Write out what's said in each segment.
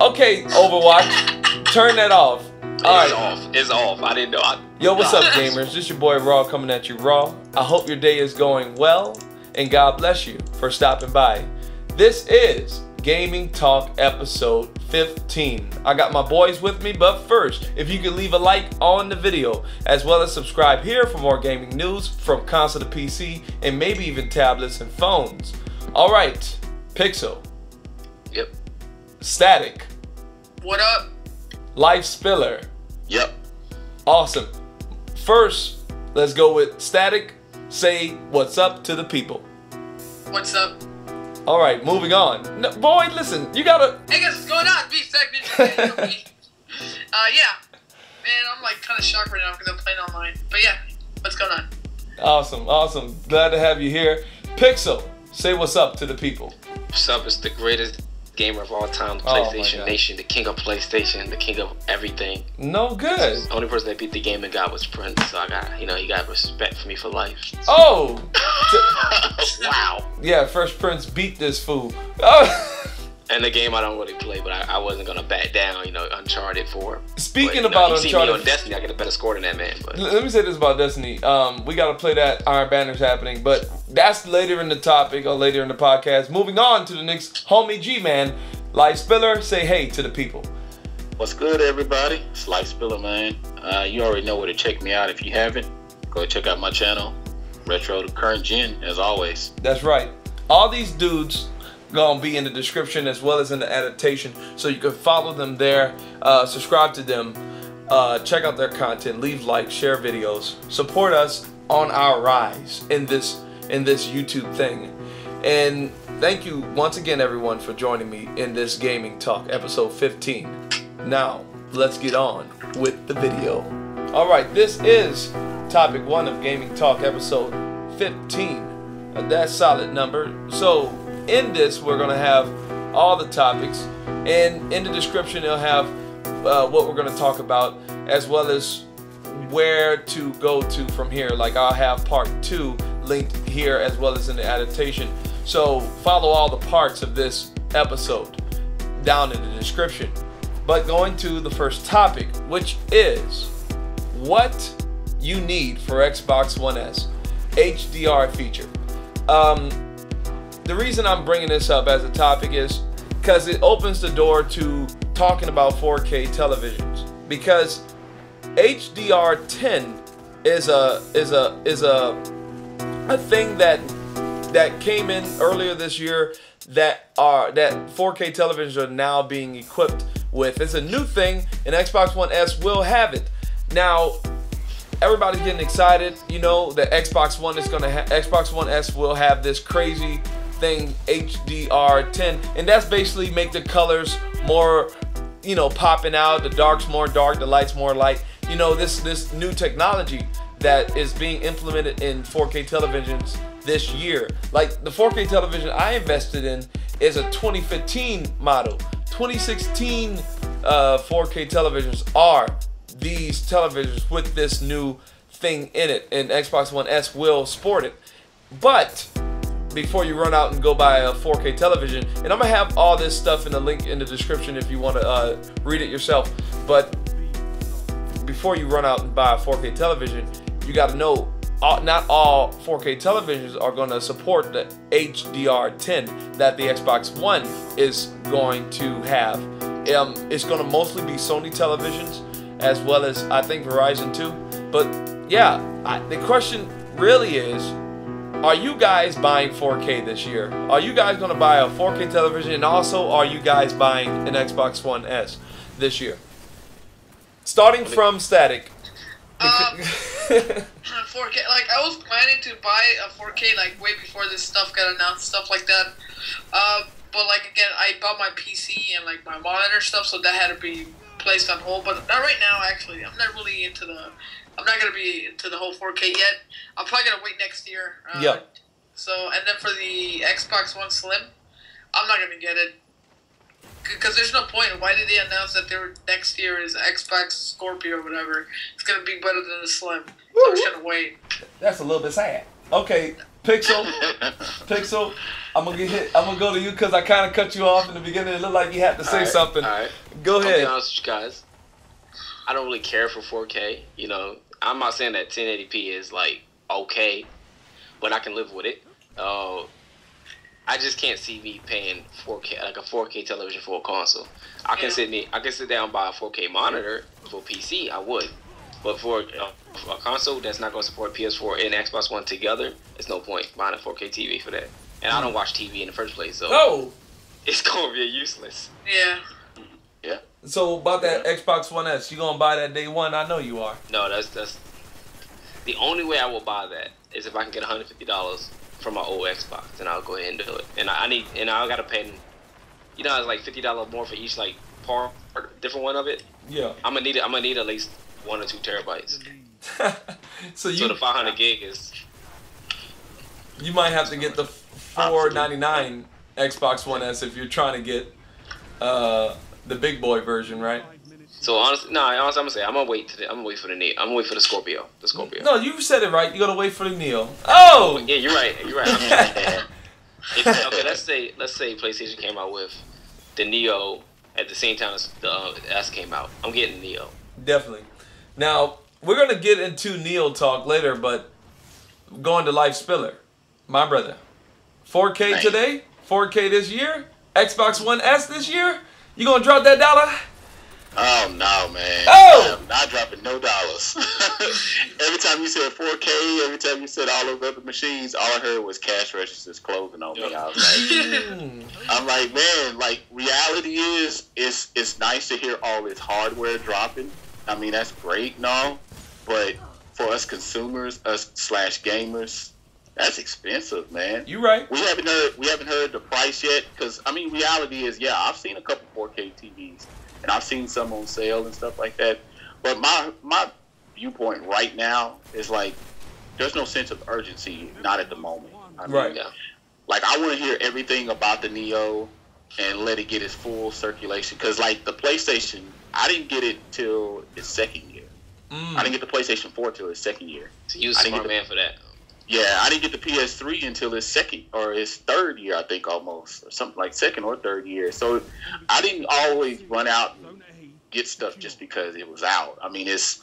Okay, Overwatch, turn that off. It's off. It's off. I didn't know. Yo, what's up, gamers? This your boy Raw coming at you raw. I hope your day is going well, and God bless you for stopping by. This is Gaming Talk episode 15. I got my boys with me, but first, if you could leave a like on the video, as well as subscribe here for more gaming news from console to PC, and maybe even tablets and phones. All right, Pixel. Yep. Static. What up? Life Spiller. Yep. Awesome. First, let's go with Static. Say what's up to the people. What's up? All right, moving on. No, boy, listen, you gotta. Hey guys, what's going on? Yeah. Man, I'm like kind of shocked right now because I'm playing online. But yeah, what's going on? Awesome, awesome. Glad to have you here. Pixel, say what's up to the people. What's up? It's the greatest gamer of all time, the Oh, my PlayStation God. Nation, the king of PlayStation, the king of everything. No good. The only person that beat the game and got was Prince, so I got, you got respect for me for life. Oh! Wow. Yeah, Fresh Prince beat this fool. Oh. And the game I don't really play, but I wasn't gonna back down, Uncharted 4. Speaking But, about you see Uncharted, me on Destiny, I get a better score than that man. But let me say this about Destiny. We gotta play that. Iron Banner's happening, but that's later in the topic or later in the podcast. Moving on to the next homie G-Man. Life Spiller, say hey to the people. What's good, everybody? It's Life Spiller, man. You already know where to check me out. If you haven't, go check out my channel, Retro to Current Gen, as always. That's right. All these dudes gonna be in the description as well as in the annotation, so you can follow them there, subscribe to them, check out their content, leave likes, share videos, support us on our rise in this YouTube thing. And thank you once again, everyone, for joining me in this Gaming Talk episode 15. Now let's get on with the video. All right, this is topic 1 of Gaming Talk episode 15. That's solid number. So in this, we're going to have all the topics, and in the description it'll have what we're going to talk about, as well as where to go to from here. Like, I'll have part 2 linked here as well as in the annotation, so follow all the parts of this episode down in the description. But going to the first topic, which is what you need for Xbox One S HDR feature. The reason I'm bringing this up as a topic is because it opens the door to talking about 4K televisions. Because HDR10 is a thing that came in earlier this year that 4K televisions are now being equipped with. It's a new thing, and Xbox One S will have it. Now, everybody's getting excited. That Xbox One S will have this crazy thing, HDR10, and that's basically make the colors more, popping out, the dark's more dark, the light's more light. This new technology that is being implemented in 4K televisions this year. Like, the 4K television I invested in is a 2015 model. 2016 4K televisions are these televisions with this new thing in it, and Xbox One S will sport it. But before you run out and go buy a 4K television, and I'm gonna have all this stuff in the link in the description if you want to read it yourself, but before you run out and buy a 4K television, you got to know not all 4K televisions are going to support the HDR10 that the Xbox One is going to have. It's going to mostly be Sony televisions, as well as I think Verizon too. But yeah, the question really is, are you guys buying 4K this year? Are you guys going to buy a 4K television? And also, are you guys buying an Xbox One S this year? Starting from Static. 4K. Like, I was planning to buy a 4K like way before this stuff got announced, stuff like that. But like, again, I bought my PC and like my monitor stuff, so that had to be placed on hold. But not right now, actually. I'm not really into the. I'm not gonna be into the whole 4K yet. I'm probably gonna wait next year. Yeah. So, and then for the Xbox One Slim, I'm not gonna get it. Because there's no point. Why did they announce that next year is Xbox Scorpio or whatever? It's going to be better than the Slim. So I'm just going to wait. That's a little bit sad. Okay, Pixel. I'm gonna get hit. I'm gonna go to you because I kind of cut you off in the beginning. It looked like you had to say something. All right. Go ahead. I'll be honest with you guys. I don't really care for 4K. You know, I'm not saying that 1080p is like okay, but I can live with it. I just can't see me paying 4K, like a 4K television for a console. I can sit down and buy a 4K monitor for PC. I would, but for a console that's not going to support PS4 and Xbox One together, there's no point buying a 4K TV for that. And I don't watch TV in the first place, so it's going to be useless. Yeah. Yeah. So about that Xbox One S, you gonna buy that day one? I know you are. No, that's the only way I will buy that is if I can get $150 from my old Xbox, and I'll go ahead and do it. And I gotta pay. You know, it's like $50 more for each like part, different one of it. Yeah. I'm gonna need at least 1 or 2 terabytes. So the 500 gig is. You might have to get the $499 Xbox One S if you're trying to get the big boy version, right? So honestly, I'm gonna say I'm gonna wait for the Neo. I'm gonna wait for the Scorpio. No, you said it right. You gotta wait for the Neo. Oh. Yeah, you're right. Okay, let's say PlayStation came out with the Neo at the same time as the S came out. I'm getting Neo. Definitely. Now we're gonna get into Neo talk later, but going to Life Spiller, my brother. 4K today, 4K this year, Xbox One S this year. You gonna drop that dollar? Oh no, man! Oh! I'm not dropping no dollars. Every time you said 4K, every time you said all those other machines, all I heard was cash registers closing on me. I was like, I'm like, man, like reality is, it's nice to hear all this hardware dropping. I mean, that's great and all, but for us consumers, /gamers, that's expensive, man. You right. We haven't heard the price yet, because I mean, reality is, yeah, I've seen a couple 4K TVs, and I've seen some on sale and stuff like that. But my viewpoint right now is like, there's no sense of urgency, not at the moment. I mean, right. Like, I want to hear everything about the Neo and let it get its full circulation, because like the PlayStation, I didn't get it till its second year. I didn't get the PlayStation 4 till its second year. So you a smart man for that. Yeah, I didn't get the PS3 until his third year, I think, almost, or something like second or third year. So I didn't always run out and get stuff just because it was out. I mean, it's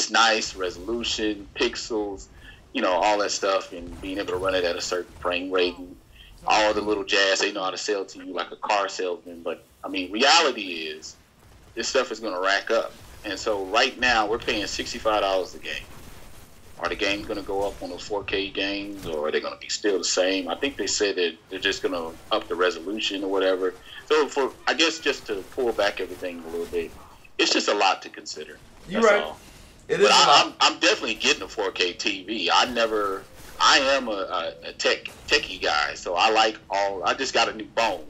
nice resolution, pixels, you know, all that stuff, and being able to run it at a certain frame rate, and all the little jazz they know how to sell to you like a car salesman. But I mean, reality is, this stuff is going to rack up, and so right now we're paying $65 a game. Are the games going to go up on those 4K games, or are they going to be still the same? I think they said that they're just going to up the resolution or whatever. So I guess just to pull back everything a little bit, it's just a lot to consider. You're right. All. It is. I'm definitely getting a 4K TV. I am a techie guy, so I just got a new phone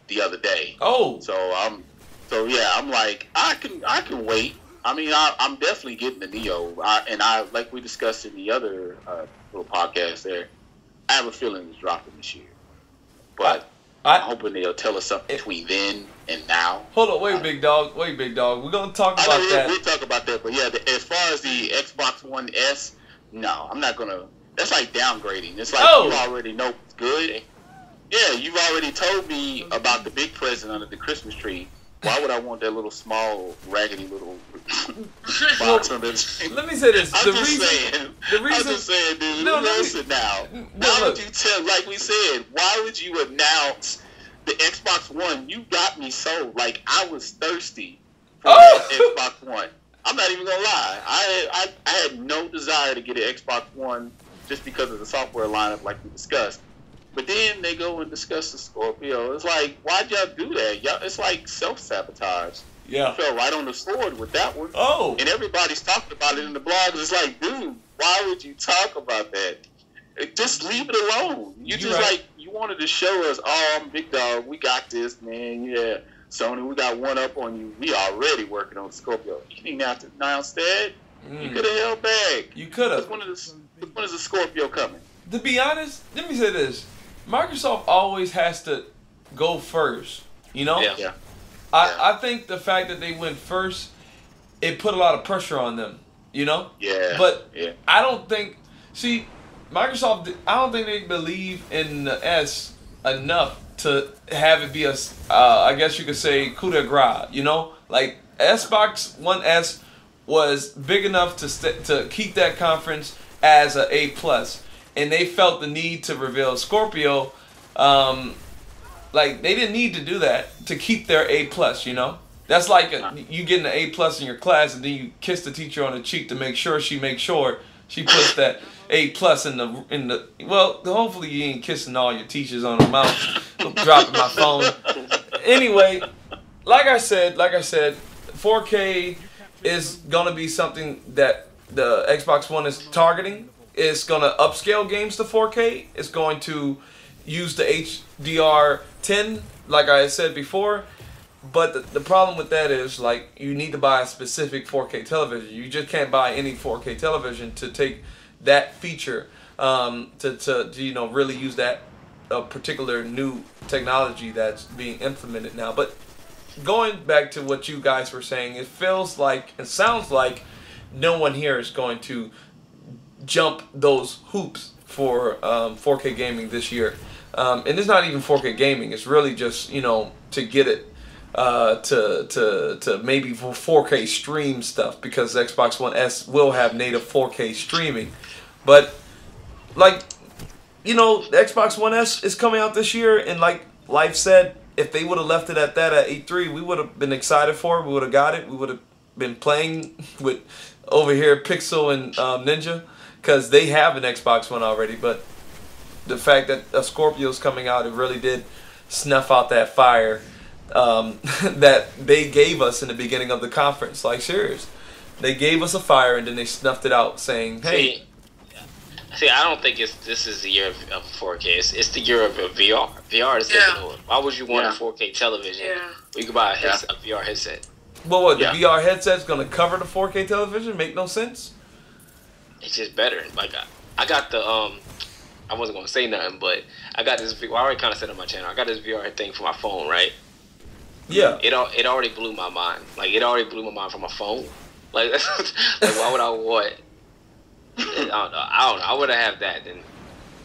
the other day. Oh. So yeah, I'm like, I can wait. I mean, I'm definitely getting the Neo, and like we discussed in the other little podcast there, I have a feeling it's dropping this year. But I'm hoping they'll tell us something between then and now. Hold on, wait, big dog. We're going to talk about that. We'll talk about that, but yeah, as far as the Xbox One S, no, I'm not going to. That's like downgrading. It's like you already know it's good. Yeah, you've already told me about the big present under the Christmas tree. Why would I want that little small, raggedy little box under the tree? Let me say this. I'm just saying, dude. Listen now. Why would you tell, like we said, why would you announce the Xbox One? You got me sold. Like, I was thirsty for that Xbox One. I'm not even going to lie. I had no desire to get an Xbox One just because of the software lineup like we discussed. But then they go and discuss the Scorpio. It's like, why'd y'all do that? It's like self-sabotage. Yeah. You fell right on the sword with that one. Oh. And everybody's talking about it in the blogs. It's like, dude, why would you talk about that? Just leave it alone. You wanted to show us, I'm big dog. We got this, man. Yeah. Sony, we got one up on you. We already working on Scorpio. You didn't have to announce that. You could have held back. You could have. When is the Scorpio coming? To be honest, let me say this. Microsoft always has to go first, you know? Yeah. I think the fact that they went first, it put a lot of pressure on them, you know? Yeah. But I don't think, see, Microsoft, I don't think they believe in the S enough to have it be a, I guess you could say, coup de grace. You know, like Xbox One S was big enough to keep that conference as a A+, and they felt the need to reveal Scorpio. Like they didn't need to do that to keep their A+. You know, that's like you getting an A+ in your class, and then you kiss the teacher on the cheek to make sure she puts that A+ in the. Well, hopefully you ain't kissing all your teachers on the mouth. I'm dropping my phone. Anyway, like I said, 4K is gonna be something that the Xbox One is targeting. It's gonna upscale games to 4K. It's going to use the HDR10, like I said before. But the problem with that is, like, you need to buy a specific 4K television. You just can't buy any 4K television to take that feature to you know, really use that particular new technology that's being implemented now. But going back to what you guys were saying, it feels like, it sounds like no one here is going to jump those hoops for 4K gaming this year. And it's not even 4K gaming. It's really just, you know, to get it to maybe for 4K stream stuff, because Xbox One S will have native 4K streaming. But like, you know, the Xbox One S is coming out this year, and like Life said, if they would have left it at that at E3, we would have been excited for it. We would have got it. We would have been playing with over here Pixel and Ninja, because they have an Xbox One already. But the fact that a Scorpio is coming out, it really did snuff out that fire that they gave us in the beginning of the conference. Like, serious, they gave us a fire and then they snuffed it out, saying, "Hey." See, I don't think this is the year of 4K. It's the year of VR. VR is taking over. Why would you want a 4K television? Yeah. You could buy a VR headset. Well, what, the VR headset's going to cover the 4K television? Make no sense? It's just better. Like, I got the, I wasn't going to say nothing, but I got this, well, I already kind of said on my channel, I got this VR thing for my phone, right? Yeah. It already blew my mind. Like, it already blew my mind for my phone. Like, like, why would I want... I don't know. I would have that then.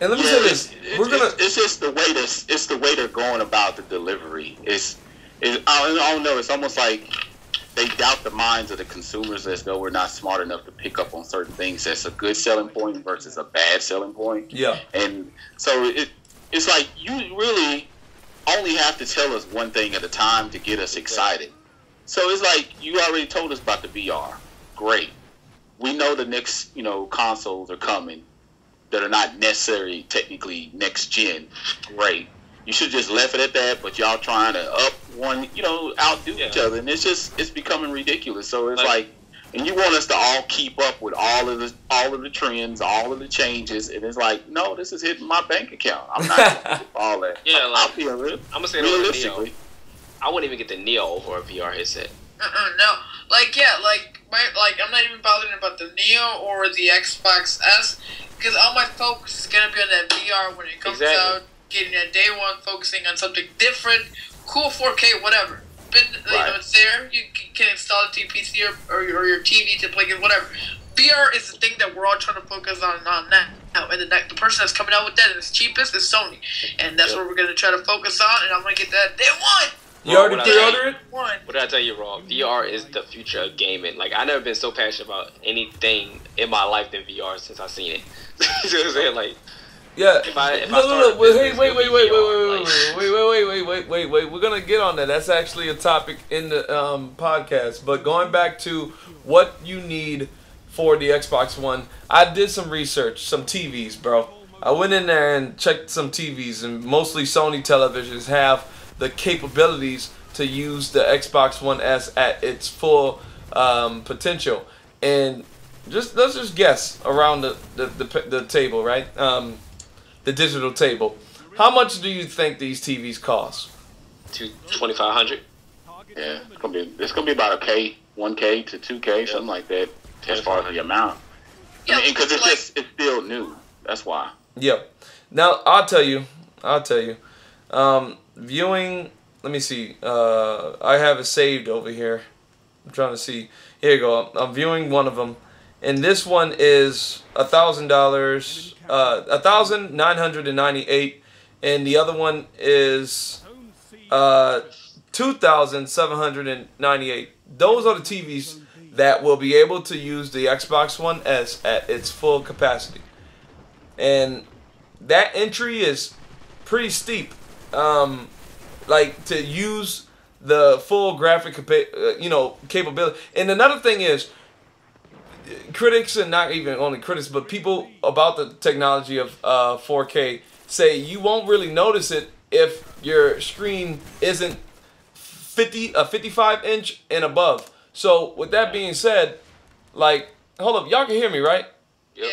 And let me say this: it's just the way they're going about the delivery. I don't know. It's almost like they doubt the minds of the consumers, as though we're not smart enough to pick up on certain things that's a good selling point versus a bad selling point. Yeah. And so it's like you really only have to tell us one thing at a time to get us excited. So it's like you already told us about the VR. Great. We know the next, consoles are coming that are not necessarily technically next gen. Great. You should just left it at that, but y'all trying to outdo each other, and it's becoming ridiculous. So it's like, and you want us to all keep up with all of the trends, all of the changes, and it's like, no, this is hitting my bank account. I'm not gonna do all that. Yeah, like, I'm gonna say realistically, I wouldn't even get the Neo over a VR headset. No, I'm not even bothering about the Neo or the Xbox S, because all my focus is gonna be on that VR when it comes out. Getting a day one, focusing on something different, cool 4K, whatever. But it's there. You can install it to your PC or your TV to play it, whatever. VR is the thing that we're all trying to focus on now. And the person that's coming out with that and it's cheapest is Sony, and that's what we're gonna try to focus on. And I'm gonna get that day one. You already pre-ordered it? What did I tell you, Rob? VR is the future of gaming. Like, I've never been so passionate about anything in my life than VR since I've seen it. You know what I'm saying? Like, yeah. Wait. We're gonna get on that. That's actually a topic in the podcast. But going back to what you need for the Xbox One, I did some research, some TVs, bro. I went in there and checked some TVs, and mostly Sony televisions have the capabilities to use the Xbox One S at its full potential. And let's just guess around the table, right? The digital table. How much do you think these TVs cost? $2,500. Yeah, it's gonna be about $1K to $2K, something like that, as far as the amount. Yeah, because it's still new. That's why. Yeah. Now I'll tell you. Viewing. Let me see. I have it saved over here. I'm trying to see. Here you go. I'm viewing one of them, and this one is $1,000, $1,998, and the other one is $2,798. Those are the TVs that will be able to use the Xbox One S at its full capacity, and that entry is pretty steep. Like to use the full graphic, capability. And another thing is, critics, and not even only critics, but people about the technology of 4K say you won't really notice it if your screen isn't a 55-inch and above. So with that being said, like, hold up, y'all can hear me, right? Yeah.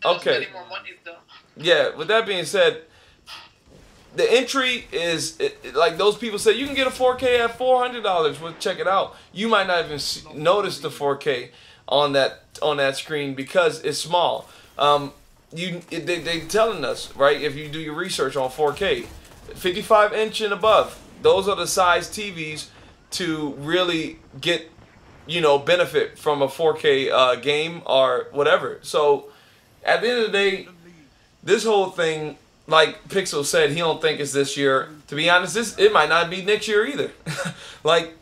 Okay. More money, though. Yeah. With that being said, the entry is like those people say you can get a 4K at $400. Well, check it out. You might not even notice the 4K on that screen because it's small. They telling us, right? If you do your research on 4K, 55-inch and above, those are the size TVs to really get benefit from a 4K game or whatever. So at the end of the day, this whole thing, like Pixel said, he don't think it's this year. To be honest, it might not be next year either. Like,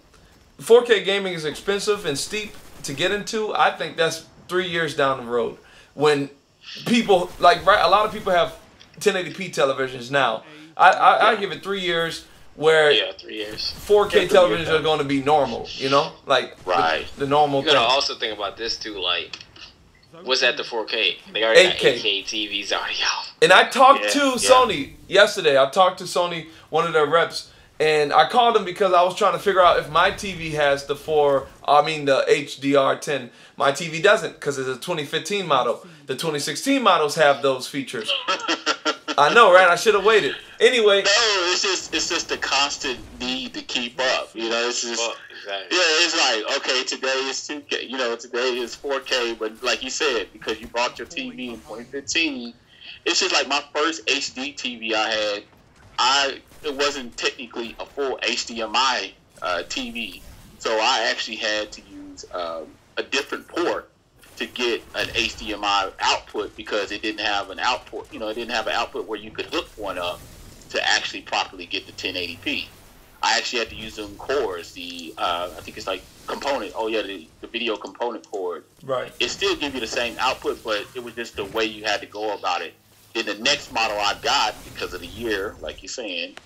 4K gaming is expensive and steep to get into. I think that's 3 years down the road. When people, a lot of people have 1080p televisions now. I give it 3 years where 3 years. 4K televisions are going to be normal, like right. the normal You gotta thing. also think about this too, like, what's at the 4K? They already got 8K TVs already out. And I talked to Sony yesterday. I talked to Sony, one of their reps, and I called them because I was trying to figure out if my TV has the HDR10. My TV doesn't because it's a 2015 model. The 2016 models have those features. I know, right? I should have waited. Anyway. No, it's just the constant need to keep up. It's just exactly. it's like, okay, today is 2K. Today is 4K. But like you said, because you bought your TV in 2015, it's just like my first HD TV I had. It wasn't technically a full HDMI TV, so I actually had to use a different port to get an HDMI output because it didn't have an output. It didn't have an output where you could hook one up to actually properly get the 1080p. I actually had to use them cords. I think it's like component. Oh yeah, the video component cord. Right. It still gives you the same output, but it was just the way you had to go about it. Then the next model I got, because of the year, like you're saying,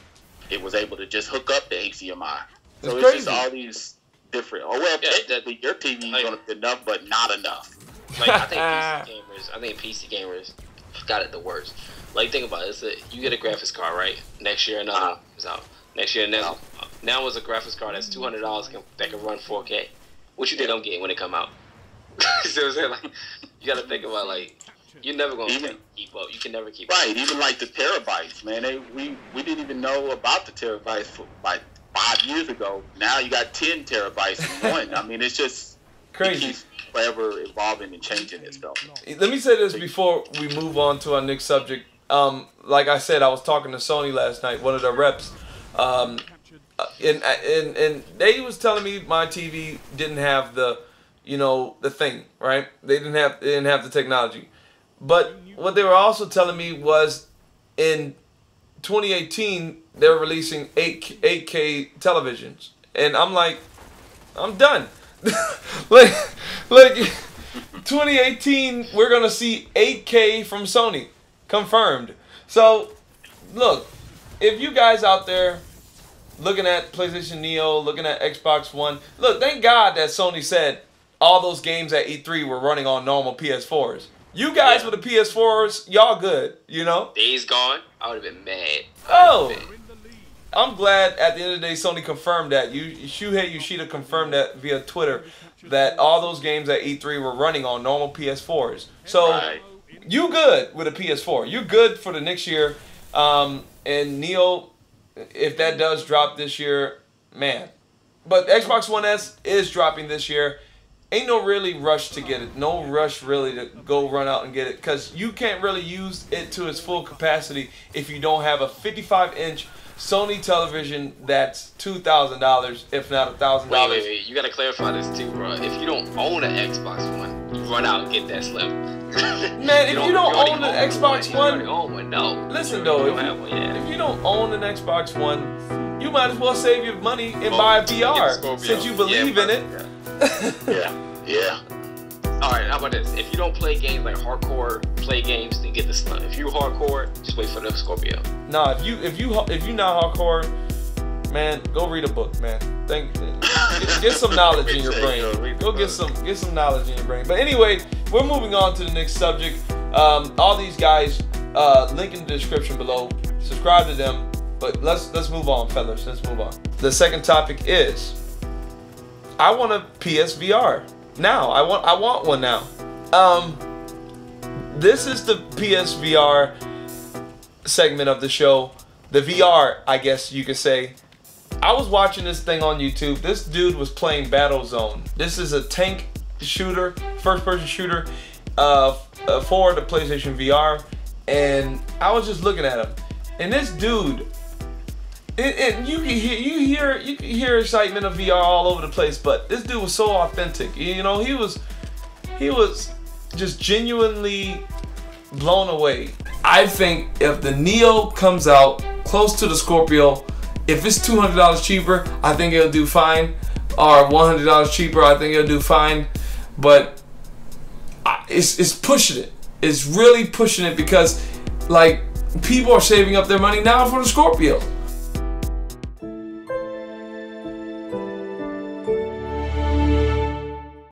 it was able to just hook up the HDMI. So it's just all these different. Oh well, technically your TV is gonna be enough, but not enough. Like, I think PC gamers got it the worst. Like, think about it. You get a graphics card, right? Next year another one is out. Next year now is a graphics card that's $200 that can run 4K. What you think I'm getting when it come out? So I'm saying, like, you got to think about, like, you're never going to keep up. You can never keep up. Right, even like the terabytes, man. We didn't even know about the terabytes for like 5 years ago. Now you got 10 terabytes in one. I mean, it's just crazy. It keeps forever evolving and changing itself. Let me say this before we move on to our next subject. Like I said, I was talking to Sony last night, one of their reps, and they was telling me my TV didn't have the thing, right? They didn't have the technology. But what they were also telling me was in 2018 they're releasing 8K televisions, and I'm like, I'm done. like 2018 we're gonna see 8K from Sony, confirmed. So look, if you guys out there looking at PlayStation Neo, looking at Xbox One, look, thank God that Sony said all those games at E3 were running on normal PS4s. You guys with the PS4s, y'all good, Days Gone, I would have been mad. I'm glad at the end of the day Sony confirmed that. Shuhei Yoshida confirmed that via Twitter that all those games at E3 were running on normal PS4s. So you good with a PS4. You good for the next year. And Neo, if that does drop this year, man. But Xbox One S is dropping this year. Ain't no really rush to get it. No rush really to go run out and get it. Because you can't really use it to its full capacity if you don't have a 55-inch Sony television that's $2,000, if not $1,000. Wait. You gotta clarify this too, bro. If you don't own an Xbox One, run out and get that slip. Man, if you don't own the Xbox One, no. Listen though, if you don't own an Xbox One, you might as well save your money and buy a VR since you believe in it. Yeah. All right, how about this? If you don't play games like hardcore, play games, then get the slip. If you hardcore, just wait for the Scorpio. Nah, if you not hardcore, man, go read a book, man. Get some knowledge in your brain. Go get some knowledge in your brain. But anyway, we're moving on to the next subject. All these guys, link in the description below. Subscribe to them. But let's move on, fellas. Let's move on. The second topic is, I want a PSVR now. I want one now. This is the PSVR segment of the show. The VR, I guess you could say. I was watching this thing on YouTube. This dude was playing Battlezone. This is a tank shooter, first-person shooter for the PlayStation VR, and I was just looking at him. And this dude, you can hear excitement of VR all over the place, but this dude was so authentic. You know, he was just genuinely blown away. I think if the Neo comes out close to the Scorpio, if it's $200 cheaper, I think it'll do fine. Or $100 cheaper, I think it'll do fine. But it's pushing it. It's really pushing it because, like, people are saving up their money now for the Scorpio.